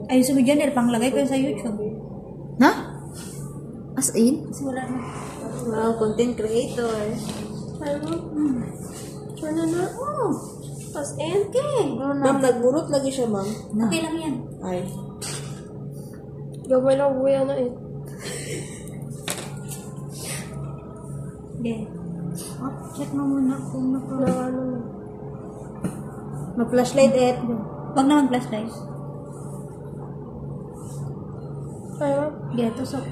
Ayusin mo dyan, panglagay ko yun sa YouTube. Na? As in? Kasi wala na. Wow, content creator. Ano? Ano na? Oh. As in, Ma'am, nagbulot lagi siya, ma'am. Okay lang yan. Ay. gawin lang buya na eh. Okay. Oh, check mo muna kung Na ano na. Mag-flashlight Wag na mag-flashlight. Ay, ma'am. Okay, tusok.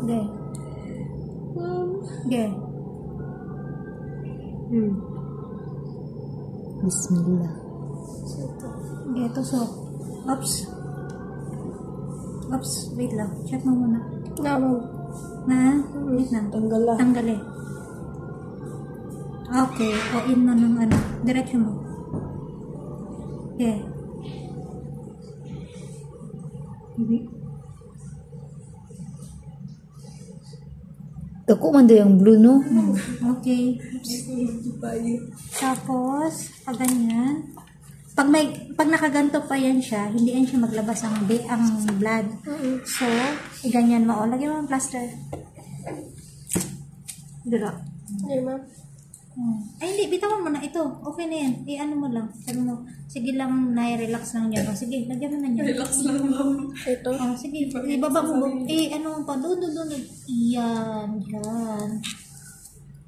Okay. Okay. Bismillah. Okay, tusok. Oops. Oops, wait lang. Check mo muna. Na, ma'am. Na? Wait lang. Tanggal. Tanggalin. Okay. O, in na ng ano. Diretso mo. Okay. Tako man do yung blue, no? Okay. Tapos, pag ganyan. Pag nakaganto pa yan siya, hindi yan siya maglabas ang blood. So, ganyan mo. O, lagyan mo ang plaster. Dito. Ay, ma'am. Ay, hindi. Bitawan mo na ito. Okay na yan. I-ano mo lang. Sabi mo, sige lang, relax lang yan. O, sige, lagyan mo na yan. Relax lang ma'am. Ito. O, sige. Ibaba mo. Ano pa. Doon. Yan. Yan.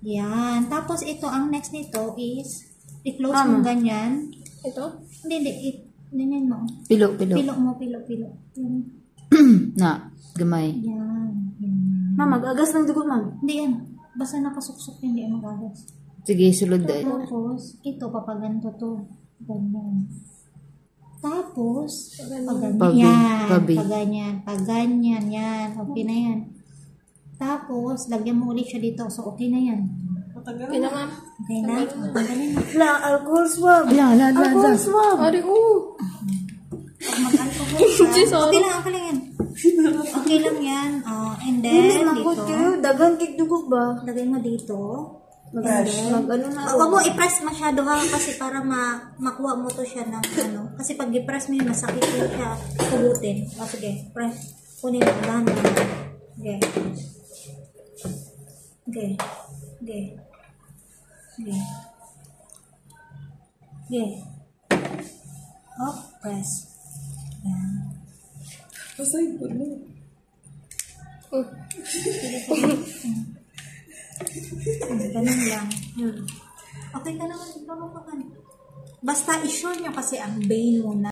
Yan. Tapos, ito, ang next nito is, i-close mo ganyan. Ito? Hindi. Ganyan mo. Pilo. Pilo mo. Yan. Na, gamay. Yan. Ma'am, mag-agas ng dugo, ma'am. Hindi yan. Basta nakasuksok hindi yan magagas. Sige, sulod dahil. Tapos, ito, papaganto to. Ganyan. Tapos, Pabi. paganyan, yan. Okay na yan. Tapos, lagyan mo ulit siya dito. So, okay na yan. Matagal Okay na, na. ma'am. Okay na? Galing na. La, alcohol swab. La. Alcohol swab. Ari, Pag mag-alcohol ka, okay lang yan. Okay lang yan. And then, dito. Dagang kikdugog ba? Lagay mo dito. Mag-ano na. Huwag mo i-press masyado ha, kasi para makuha mo to siya ng ano. Kasi pag i-press mo yun, masakit yun siya hugutin. O sige, press. Kunin mo, dahan. Okay. Oh, press. Yan. Pasay po na. Ganun lang. Yun. Okay ka naman, ikaw ka. Basta i-sure nyo kasi ang vein muna.